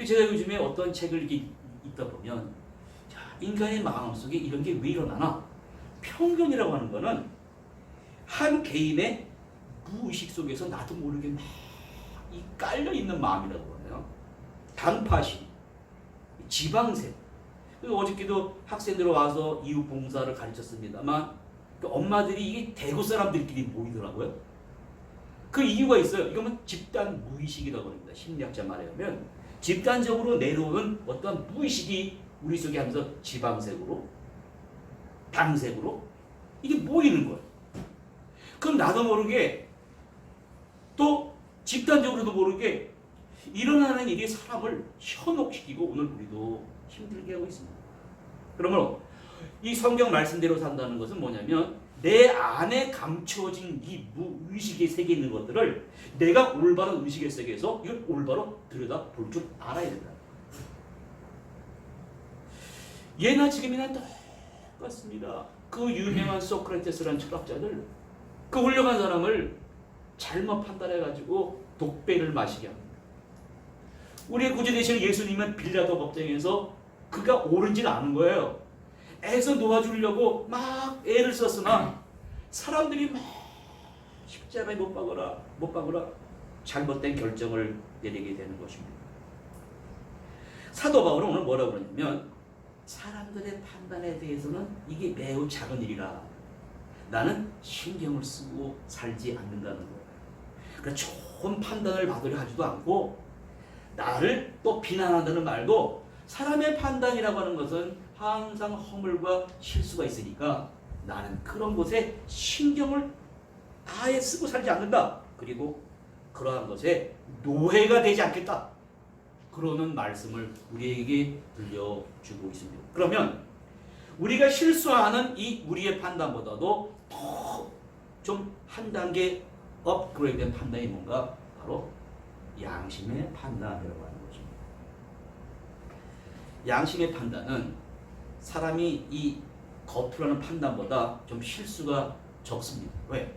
제가 요즘에 어떤 책을 이렇게 읽다 보면 인간의 마음속에 이런 게 왜 일어나나? 편견이라고 하는 거는 한 개인의 무의식 속에서 나도 모르게 막 이 깔려있는 마음이라고 하네요. 단파심, 지방색. 어저께도 학생들 와서 이웃봉사를 가르쳤습니다만 엄마들이 이게 대구 사람들끼리 모이더라고요. 그 이유가 있어요. 이거는 집단 무의식이라고 합니다. 심리학자 말에 의하면 집단적으로 내려오는 어떤 무의식이 우리 속에 하면서 지방색으로, 당색으로 이게 모이는 거예요. 그럼 나도 모르게 또 집단적으로도 모르게 일어나는 일이 사람을 현혹시키고 오늘 우리도 힘들게 하고 있습니다. 그러므로 이 성경 말씀대로 산다는 것은 뭐냐면 내 안에 감추어진 이 무의식의 세계에 있는 것들을 내가 올바른 의식의 세계에서 이걸 올바로 들여다 볼 줄 알아야 된다. 예나 지금이나 똑같습니다. 그 유명한 소크라테스라는 철학자들, 그 훌륭한 사람을 잘못 판단해가지고 독배를 마시게 합니다. 우리의 구주 되시는 예수님은 빌라도 법정에서 그가 옳은지는 아는 거예요. 애서 놓아주려고 막 애를 썼으나 사람들이 막 십자가에 못 박으라 잘못된 결정을 내리게 되는 것입니다. 사도 바울은 오늘 뭐라고 그러냐면 사람들의 판단에 대해서는 이게 매우 작은 일이라 나는 신경을 쓰고 살지 않는다는 거예요. 그러니까 좋은 판단을 받으려 하지도 않고 나를 또 비난한다는 말도 사람의 판단이라고 하는 것은 항상 허물과 실수가 있으니까 나는 그런 것에 신경을 아예 쓰고 살지 않는다. 그리고 그러한 것에 노예가 되지 않겠다. 그러는 말씀을 우리에게 들려주고 있습니다. 그러면 우리가 실수하는 이 우리의 판단보다도 더 좀 한 단계 업그레이드된 판단이 뭔가? 바로 양심의 판단이라고 하는 것입니다. 양심의 판단은 사람이 이 겉으로 하는 판단보다 좀 실수가 적습니다. 왜?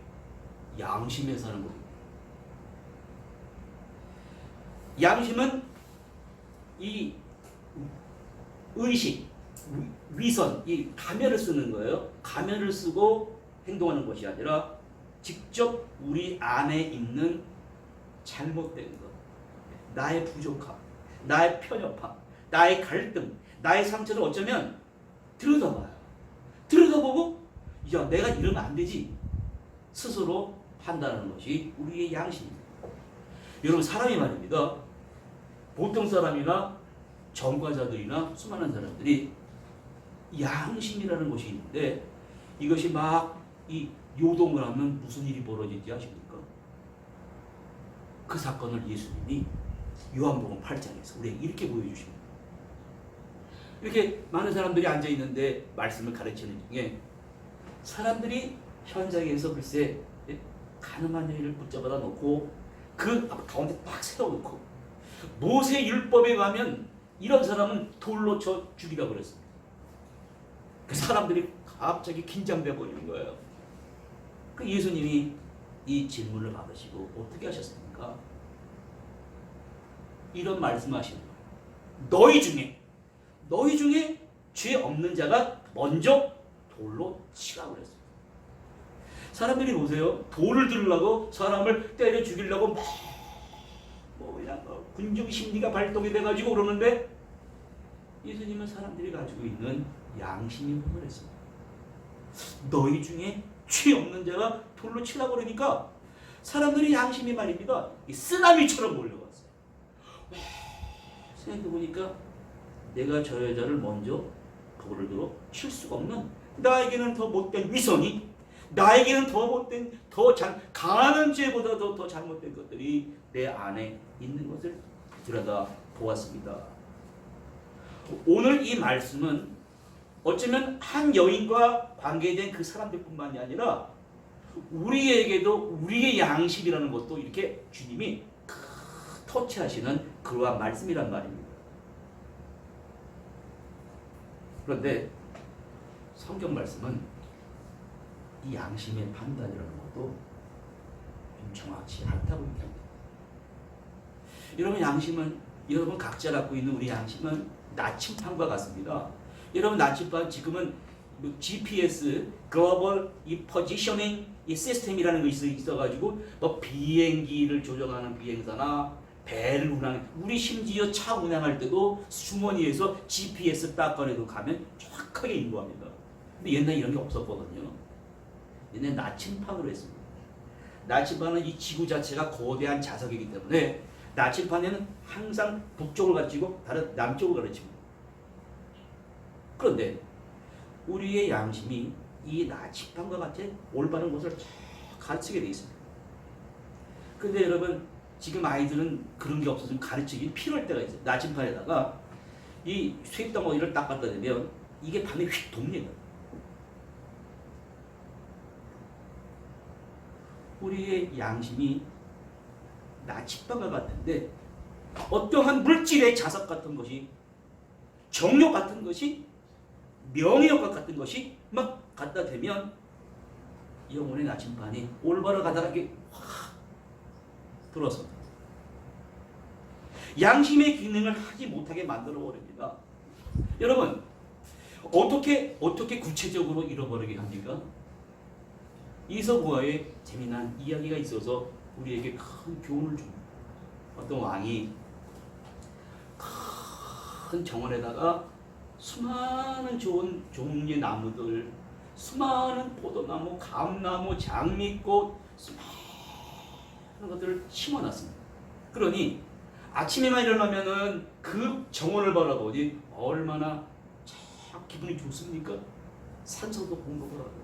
양심에서 하는 겁니다. 양심은 이 의식, 위선, 이 가면을 쓰는 거예요. 가면을 쓰고 행동하는 것이 아니라 직접 우리 안에 있는 잘못된 것, 나의 부족함, 나의 편협함, 나의 갈등, 나의 상처를 어쩌면 들여다봐요. 들여다보고 야 내가 이러면 안 되지 스스로 판단하는 것이 우리의 양심입니다. 여러분 사람이 말입니다. 보통 사람이나 전과자들이나 수많은 사람들이 양심이라는 것이 있는데 이것이 막 이 요동을 하면 무슨 일이 벌어지지 아십니까? 그 사건을 예수님이 요한복음 8장에서 우리에게 이렇게 보여주십니다. 이렇게 많은 사람들이 앉아있는데 말씀을 가르치는 중에 사람들이 현장에서 글쎄 가늠한 여인을 붙잡아 놓고 그 가운데 딱 세워놓고 모세 율법에 가면 이런 사람은 돌로 쳐 죽이라고 그랬습니다. 그 사람들이 갑자기 긴장돼 버리는 거예요. 그 예수님이 이 질문을 받으시고 어떻게 하셨습니까? 이런 말씀하시는 거예요. 너희 중에 죄 없는 자가 먼저 돌로 치라고 그랬어요. 사람들이 보세요. 돌을 들으려고 사람을 때려 죽이려고 그냥 군중 심리가 발동이 돼가지고 그러는데 예수님은 사람들이 가지고 있는 양심이 분별했습니다. 너희 중에 죄 없는 자가 돌로 치라고 그러니까 사람들이 양심이 말입니다. 이 쓰나미처럼 몰려왔어요. 생각해보니까 내가 저 여자를 먼저 돌을 들어 칠 수가 없는 나에게는 더 못된 위선이 나에게는 더 못된 강한 죄보다 더 잘못된 것들이 내 안에 있는 것을 들여다 보았습니다. 오늘 이 말씀은 어쩌면 한 여인과 관계된 그 사람들뿐만이 아니라 우리에게도 우리의 양심이라는 것도 이렇게 주님이 터치하시는 그러한 말씀이란 말입니다. 그런데 성경 말씀은 이 양심의 판단이라는 것도 좀 정확치 않다고 얘기합니다. 여러분 양심은 여러분 각자 갖고 있는 우리 양심은 나침판과 같습니다. 여러분 나침판 지금은 GPS 글로벌 이 포지셔닝 이 시스템이라는 것이 있어가지고 뭐 비행기를 조정하는 비행사나 배를 운항 우리 심지어 차 운항할 때도 주머니에서 GPS 딱 꺼내도 가면 정확하게 인도합니다. 근데 옛날에 이런 게 없었거든요. 옛날에 나침판으로 했습니다. 나침판은 이 지구 자체가 거대한 자석이기 때문에 나침판에는 항상 북쪽을 가르치고 다른 남쪽을 가르칩니다. 그런데 우리의 양심이 이 나침판과 같은 올바른 것을 가르치게 되어 있습니다. 그런데 여러분 지금 아이들은 그런 게 없어서 가르치기 필요할 때가 있어요. 나침판에다가 이 쇳덩어리를 딱 갖다 대면 이게 밤에 휙 돕니다. 우리의 양심이 나침판과 같은데 어떠한 물질의 자석 같은 것이 정욕 같은 것이 명예욕과 같은 것이 막 갖다 대면 영혼의 나침판이 올바로 가다랗게 확 들어섭니다. 양심의 기능을 하지 못하게 만들어 버립니다. 여러분, 어떻게 구체적으로 잃어버리게 합니까? 이서구와의 재미난 이야기가 있어서 우리에게 큰 교훈을 줍니다. 어떤 왕이 큰 정원에다가 수많은 좋은 종류의 나무들, 수많은 포도나무, 감나무, 장미꽃, 수많은 것들을 심어놨습니다. 그러니 아침에만 일어나면은 그 정원을 바라보니 얼마나 참 기분이 좋습니까? 산소도 공급을 하고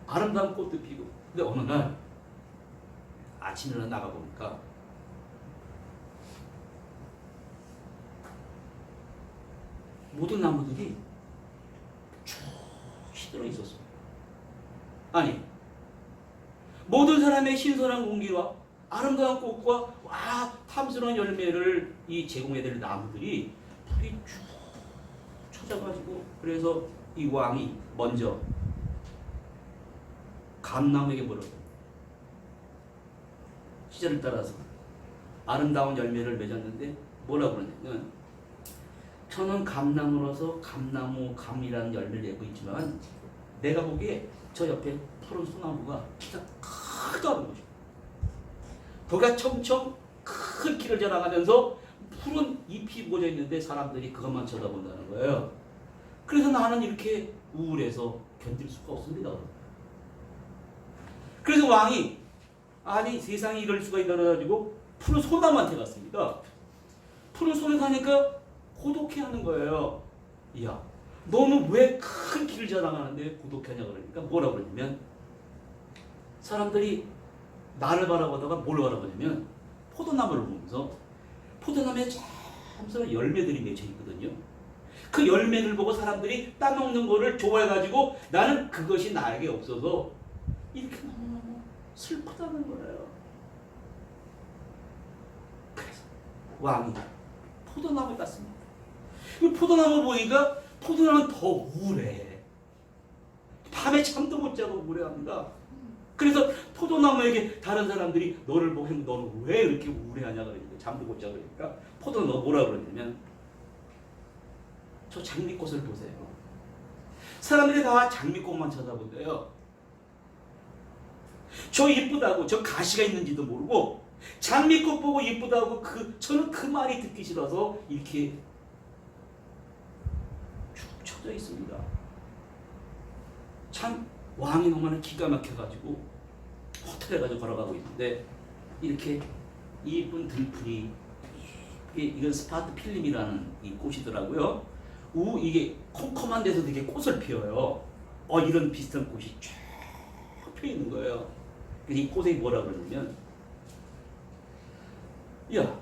아름다운 꽃도 피고. 근데 어느 날 아침에 나가 보니까 모든 나무들이 쭉 시들어 있었어요. 아니, 모든 사람의 신선한 공기와 아름다운 꽃과 탐스러운 열매를 이 제공해드릴 나무들이 불이 쭉 쳐져가지고, 그래서 이 왕이 먼저 감나무에게 물어요. 시절을 따라서 아름다운 열매를 맺었는데 뭐라고 그러냐면, 저는 감나무로서 감이라는 열매를 내고 있지만 내가 보기에 저 옆에 푸른 소나무가 키가 크다는 거죠. 덕가 청청 큰 키를 자라가면서 푸른 잎이 꽂아 있는데 사람들이 그것만 쳐다본다는 거예요. 그래서 나는 이렇게 우울해서 견딜 수가 없습니다. 그래서 왕이 아니 세상에 이럴 수가 있나 가지고 푸른 소나무한테 갔습니다. 푸른 소나무 가니까 고독해하는 거예요. 야, 너는 왜 큰 길을 자랑하는데 고독하냐 그러니까 뭐라고 그러냐면, 사람들이 나를 바라보다가 뭘 바라보냐면 포도나무를 보면서 포도나무에 참스러운 열매들이 맺혀 있거든요. 그 열매를 보고 사람들이 따먹는 거를 좋아해가지고 나는 그것이 나에게 없어서 이렇게 너무너무 슬프다는 거예요. 그래서 왕이 포도나무에 갔습니다. 포도나무 보니까 포도나무는 더 우울해. 밤에 잠도 못 자고 우울해합니다. 그래서 포도나무에게 다른 사람들이 너를 보고 너는 왜 이렇게 우울해하냐 그러니까 잠도 못 자고 그러니까 포도나무 뭐라 그러냐면, 저 장미꽃을 보세요. 사람들이 다 장미꽃만 쳐다본대요. 저 이쁘다고, 저 가시가 있는지도 모르고 장미꽃 보고 이쁘다고 저는 그 말이 듣기 싫어서 이렇게 쭉 쳐져 있습니다. 참 왕이 너무나 기가 막혀가지고 호텔에 걸어가고 있는데 이렇게 이쁜 들풀이, 이건 스파트 필름이라는 이 꽃이더라고요. 이게 컴컴한 데서도 이게 꽃을 피워요. 이런 비슷한 꽃이 쫙 펴 있는 거예요. 이 꽃에 뭐라 그러냐면, 야,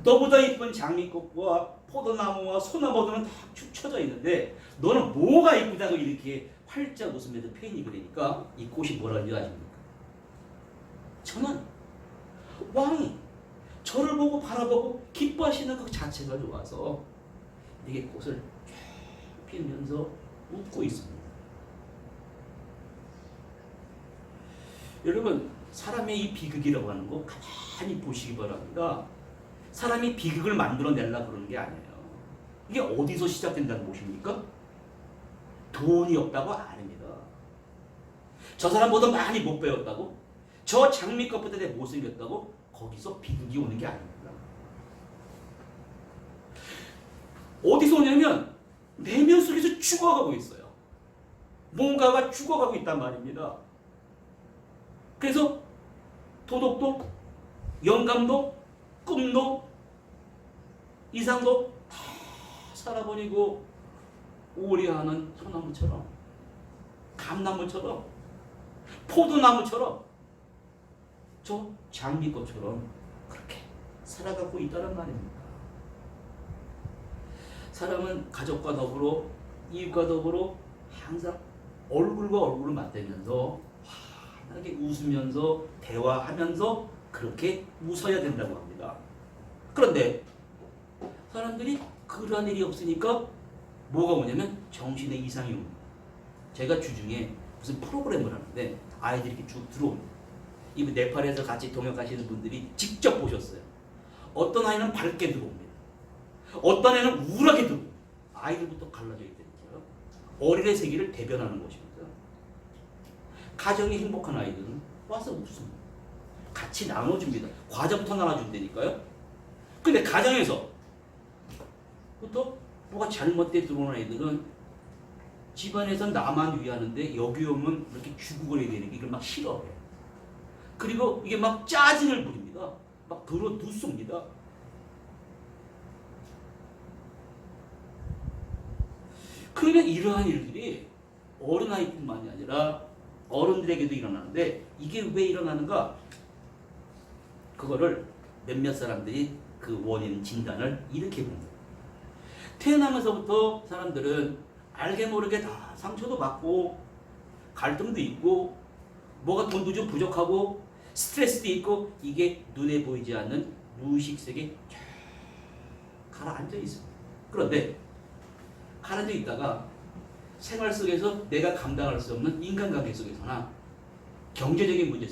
너보다 이쁜 장미꽃과 포도나무와 소나무들은 다 축 처져 있는데 너는 뭐가 이쁘다고 이렇게 활짝 웃으면서 표현이 그러니까 이 꽃이 뭐라는지 아십니까? 저는 왕이 저를 보고 바라보고 기뻐하시는 그 자체가 좋아서 이게 꽃을 쫙 피우면서 웃고 있습니다. 여러분, 사람의 이 비극이라고 하는 거 가만히 보시기 바랍니다. 사람이 비극을 만들어내려고 그러는 게 아니에요. 이게 어디서 시작된다는 것입니까? 돈이 없다고 아닙니다. 저 사람보다 많이 못 배웠다고? 저 장미꽃보다 내 못생겼다고? 거기서 비극이 오는 게 아닙니다. 어디서 오냐면 내면 속에서 죽어가고 있어요. 뭔가가 죽어가고 있단 말입니다. 그래서 도덕도, 영감도, 꿈도, 이상도 다 살아버리고 우울해하는 소나무처럼, 감나무처럼, 포도나무처럼, 저 장미꽃처럼 그렇게 살아가고 있다는 말입니다. 사람은 가족과 더불어, 이웃과 더불어 항상 얼굴과 얼굴을 맞대면서 환하게 웃으면서 대화하면서 그렇게 웃어야 된다고 합니다. 그런데 사람들이 그러한 일이 없으니까 뭐가 오냐면 정신의 이상이 옵니다. 제가 주중에 무슨 프로그램을 하는데 아이들이 이렇게 쭉 들어옵니다. 이 네팔에서 같이 동역하시는 분들이 직접 보셨어요. 어떤 아이는 밝게 들어옵니다. 어떤 애는 우울하게 들어옵니다. 아이들부터 갈라져 있다니까요. 어린의 세계를 대변하는 것입니다. 가정이 행복한 아이들은 와서 웃습니다. 같이 나눠줍니다. 과자부터 나눠준다니까요. 근데 가정에서부터 뭐가 잘못돼 들어오는 아이들은 집안에서 나만 위하는데 여기 오면 이렇게 죽어버려야 되는 게 이걸 막 싫어해요. 그리고 이게 막 짜증을 부립니다. 막 들어 눕습니다. 그러면 이러한 일들이 어린아이뿐만이 아니라 어른들에게도 일어나는데 이게 왜 일어나는가? 그거를 몇몇 사람들이 그 원인 진단을 이렇게 봅니다. 태어나면서부터 사람들은 알게 모르게 다 상처도 받고 갈등도 있고 뭐가 돈도 좀 부족하고 스트레스도 있고 이게 눈에 보이지 않는 무의식 세계에 쫙 가라앉아 있습니다. 그런데 가라앉아 있다가 생활 속에서 내가 감당할 수 없는 인간관계 속에서나 경제적인 문제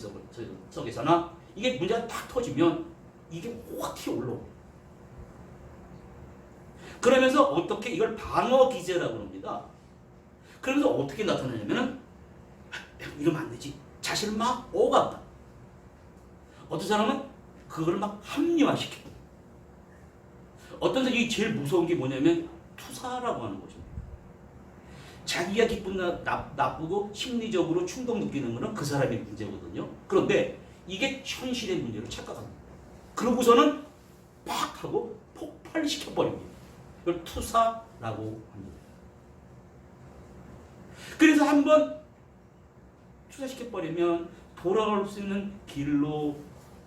속에서나 이게 문제가 탁 터지면 이게 확 튀어 올라옵니다. 그러면서 어떻게 이걸 방어 기제라고 합니다. 그러면서 어떻게 나타나냐면은 이러면 안 되지. 자신을 막 오간다. 어떤 사람은 그걸 막 합리화시켜. 어떤 사람이 제일 무서운 게 뭐냐면 투사라고 하는 것입니다. 자기가 기쁜 나쁘고 심리적으로 충동 느끼는 것은 그 사람의 문제거든요. 그런데 이게 현실의 문제로 착각합니다. 그러고서는 팍 하고 폭발시켜버립니다. 이걸 투사라고 합니다. 그래서 한번 투사시켜버리면 돌아올 수 있는 길로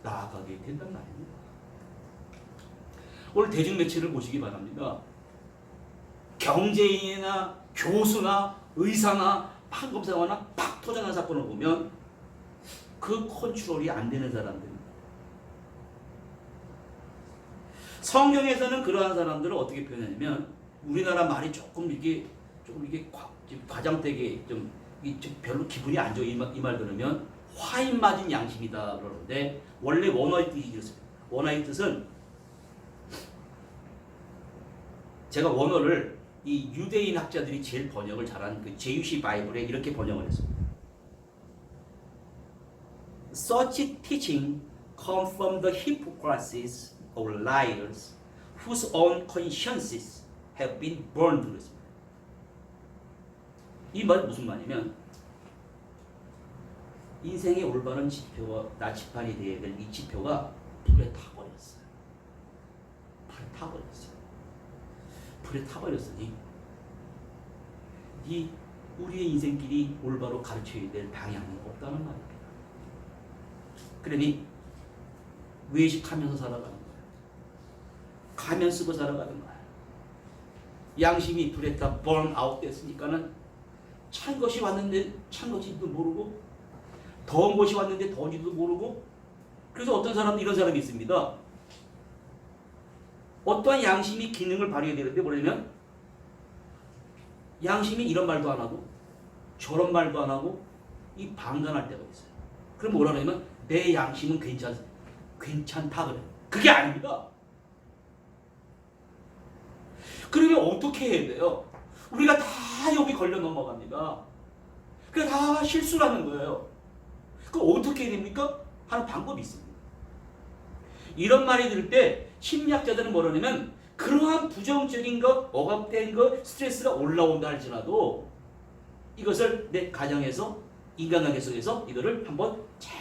나아가게 된단 말입니다. 오늘 대중매체를 보시기 바랍니다. 경제인이나 교수나 의사나 판검사거나 팍 터져난 사건을 보면 그 컨트롤이 안 되는 사람들입니다. 성경에서는 그러한 사람들을 어떻게 표현하냐면 우리나라 말이 조금 이게 과장되게 좀 별로 기분이 안 좋아 이 말 들으면 화인 맞은 양심이다 그러는데 원래 원어의 뜻이 이렇습니다. 원어의 뜻은 제가 원어를 이 유대인 학자들이 제일 번역을 잘한 그 제유시 바이블에 이렇게 번역을 했습니다. Such teaching come from the hypocrisies of liars whose own consciences have been burned. 그랬습니다. 이 말은 무슨 말이냐면 인생의 올바른 지표와 나침반이 되어야 될 이 지표가 불에 타버렸어요. 불에 타버렸어요. 불에 타버렸으니 우리의 인생길이 올바로 가르쳐야 될 방향이 없다는 말입니다. 그러니 외식하면서 살아가는 거예요. 가면 쓰고 살아가는 거예요. 양심이 불에 타 burn out 됐으니까는 찬 것이 왔는데 찬 것인지도 모르고 더운 것이 왔는데 더운지도 모르고 그래서 어떤 사람도 이런 사람이 있습니다. 어떠한 양심이 기능을 발휘해야 되는데 뭐냐면 양심이 이런 말도 안 하고 저런 말도 안 하고 이 방관할 때가 있어요. 그럼 뭐라 그러냐면 내 양심은 괜찮다 그래. 그게 아닙니다. 그러면 어떻게 해야 돼요? 우리가 다 여기 걸려 넘어갑니다. 그게 다 실수라는 거예요. 그럼 어떻게 해야 됩니까? 하는 방법이 있습니다. 이런 말이 들을 때 심리학자들은 뭐라냐면 그러한 부정적인 것, 억압된 것, 스트레스가 올라온다 할지라도 이것을 내 가정에서 인간관계 속에서 이거를 한번 잘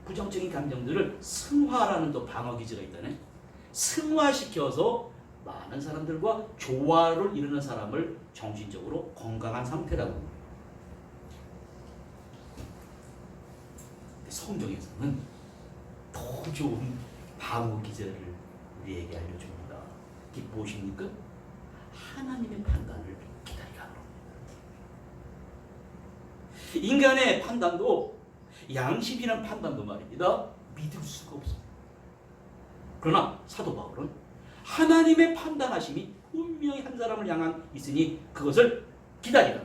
부정적인 감정들을 승화라는 또 방어 기제가 있다네. 승화시켜서 많은 사람들과 조화를 이루는 사람을 정신적으로 건강한 상태라고 합니다. 성경에서는 더 좋은 방어 기제를 우리에게 알려줍니다. 이게 무엇입니까? 하나님의 판단을 기다리라 합니다. 인간의 판단도 양심이란 판단도 말입니다. 믿을 수가 없습니다. 그러나 사도 바울은 하나님의 판단하심이 분명히 한 사람을 향한 있으니 그것을 기다리라.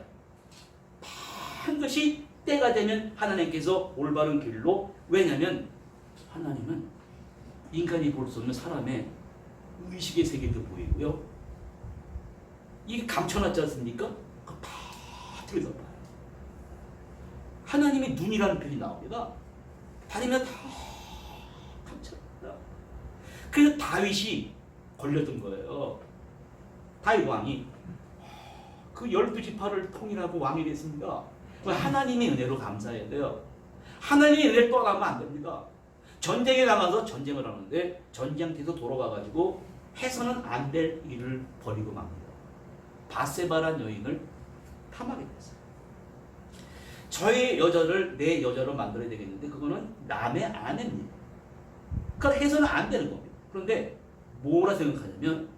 반드시 때가 되면 하나님께서 올바른 길로 왜냐하면 하나님은 인간이 볼 수 없는 사람의 의식의 세계도 보이고요. 이게 감춰놨지 않습니까? 그거 다 들여다봐요. 하나님의 눈이라는 표현이 나옵니다. 다니면 다 감춰놨다. 그래서 다윗이 걸려든 거예요. 다윗 왕이 그 12지파를 통일하고 왕이 됐습니다. 하나님의 은혜로 감사해야 돼요. 하나님의 은혜를 떠나면 안 됩니다. 전쟁에 나가서 전쟁을 하는데 전쟁터에서 돌아와가지고 해서는 안 될 일을 벌이고 맙니다. 바세바란 여인을 탐하게 됐어요. 저의 여자를 내 여자로 만들어야 되겠는데 그거는 남의 아내입니다. 그러니까 해서는 안 되는 겁니다. 그런데 뭐라 생각하냐면